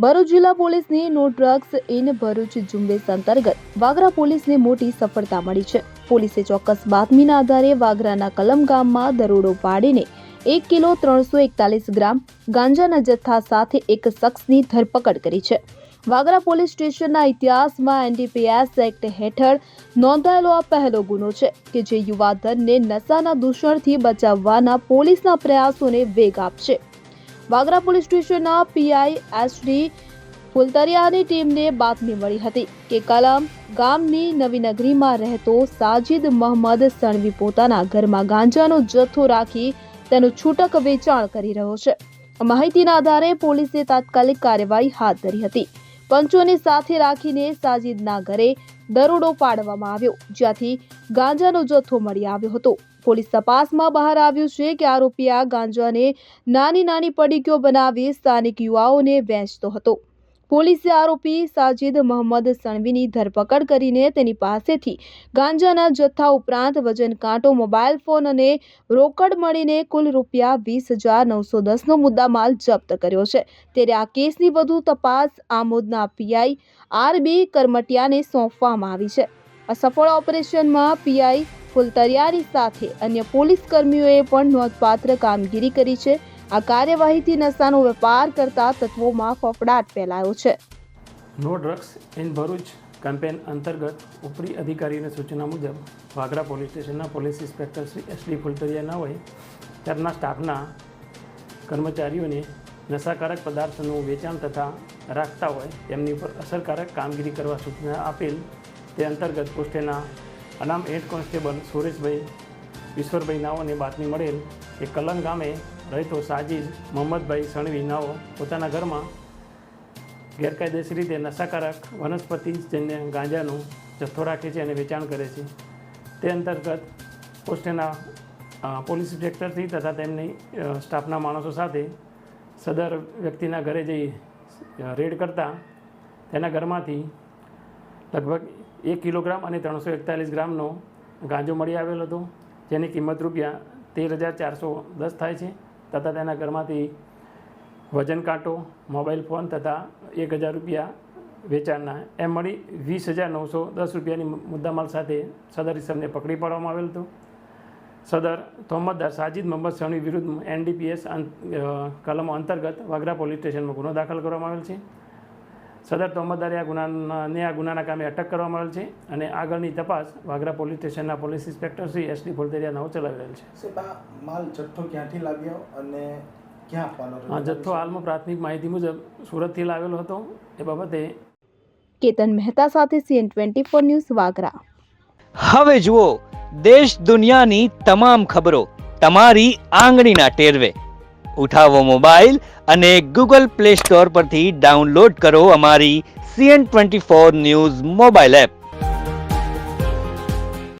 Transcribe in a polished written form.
ભરૂચ જિલ્લા પોલીસની નો drugs in Bharuch ઝુંબેશ અંતર્ગત વાગરા પોલીસને મોટી સફળતા મળી છે। પોલીસે ચોક્કસ બાતમીના આધારે વાગરાના કલમ ગામમાં દરોડો પાડીને 1 કિલો 341 ગ્રામ ગાંજાના જથ્થા સાથે એક શખ્સની ધરપકડ કરી છે। વાગરા પોલીસ સ્ટેશનના ઇતિહાસમાં એનડીપીએસ એક્ટ હેઠળ નોંધાયેલો આ પહેલો ગુનો છે કે જે યુવાધનને નશાના દૂષણથી બચાવવાના પોલીસના પ્રયાસોને વેગ આપશે। વાગરા પોલીસ સ્ટેશનના પીઆઈ એસડી ફુલતરિયાની ટીમને બાતમી મળી હતી કે કલમ ગામની નવીનગરીમાં રહેતો સાજિદ મોહમ્મદ સણવી પોતાના ઘરમાં ગાંજાનો જથ્થો રાખી તેનું છૂટક વેચાણ કરી રહ્યો છે। માહિતીના આધારે પોલીસે તાત્કાલિક કાર્યવાહી હાથ ધરી હતી। પંચોને સાથે રાખીને સાજિદના ઘરે દરોડો પાડવામાં આવ્યો, જ્યાંથી ગાંજાનો જથ્થો મળી આવ્યો હતો। પોલીસ તપાસમાં બહાર આવ્યું છે કે આરોપી આ ગાંજાને નાની નાની પડીકીઓ બનાવી સ્થાનિક યુવાઓને વેચતો હતો। પોલીસે આરોપી સાજિદ મોહમ્મદ સણવીની ધરપકડ કરીને તેની પાસેથી ગાંજાના જથ્થા ઉપરાંત વજન કાંટો, મોબાઈલ ફોન અને રોકડ મળીને કુલ ₹20,910નો મુદ્દામાલ જપ્ત કર્યો છે। ત્યારે આ કેસની વધુ તપાસ આમોદના પીઆઈ આરબી કરમટિયાને સોંપવામાં આવી છે। આ સફળ ઓપરેશનમાં પીઆઈ ફુલતરિયાની સાથે અન્ય પોલીસ કર્મીઓએ પણ નોંધપાત્ર કામગીરી કરી છે। આ કાર્યવાહીથી નશાનો વેપાર કરતા તત્વોમાં ફફડાટ ફેલાયો છે। No drugs in Bharuch campaign અંતર્ગત ઉપરી અધિકારીની સૂચના મુજબ વાગરા પોલીસ સ્ટેશનના police inspector Shri SD Phultariya હોય તેમના સ્ટાફના કર્મચારીઓને નશાકારક પદાર્થનું વેચાણ તથા રાખતા હોય તેમની ઉપર અસરકારક કામગીરી કરવા સૂચના આપેલ। તે અંતર્ગત પોસ્ટેના અનામ હેડ કોન્સ્ટેબલ સુરેશભાઈ ઈશ્વરભાઈ નાઓને બાતમી મળેલ કે કલમ ગામે રહેતો સાજિદ મોહમ્મદભાઈ સણવી નાઓ પોતાના ઘરમાં ગેરકાયદેસર રીતે નશાકારક વનસ્પતિજન્ય ગાંજાનો જથ્થો રાખે છે અને વેચાણ કરે છે। તે અંતર્ગત પોસ્ટેના પોલીસ ઇન્સ્પેક્ટરથી તથા તેમની સ્ટાફના માણસો સાથે સદર વ્યક્તિના ઘરે જઈ રેડ કરતા તેના ઘરમાંથી લગભગ 1 કિલોગ્રામ અને 341 ગ્રામનો ગાંજો મળી આવેલ હતો, જેની કિંમત ₹13,410 થાય છે તથા તેના ઘરમાંથી વજન કાંટો, મોબાઈલ ફોન તથા ₹1,000 વેચાણના એમ મળી ₹20,910ની મુદ્દામાલ સાથે સદર ઇસમને પકડી પાડવામાં આવેલ હતો। સદર તોહમતદાર સાજિદ મોહમ્મદ સણવી વિરુદ્ધ એનડીપીએસ કલમો અંતર્ગત વાગરા પોલીસ સ્ટેશનમાં ગુનો દાખલ કરવામાં આવેલ છે। સદર તોહમતદારે આ ગુનાના કામે અટક કરવામાં આવેલ છે અને આગળની તપાસ વાગરા પોલીસ સ્ટેશનના police inspector Shri SD Phultariya નાઓ ચલાવી રહેલ છે। માલ જથ્થો ક્યાંથી લાવ્યો અને ક્યાં આપવાનો? જથ્થો હાલમાં પ્રાથમિક માહિતી મુજબ સુરતથી લાવેલો હતો। એ બાબતે કેતન મહેતા સાથે CN24 ન્યૂઝ વાગરા। હવે જુઓ દેશ દુનિયાની તમામ ખબરો તમારી આંગળીના ટેરવે। ઉઠાવો મોબાઈલ અને ગૂગલ પ્લે સ્ટોર પરથી ડાઉનલોડ કરો અમારી CN24 ન્યૂઝ મોબાઈલ એપ।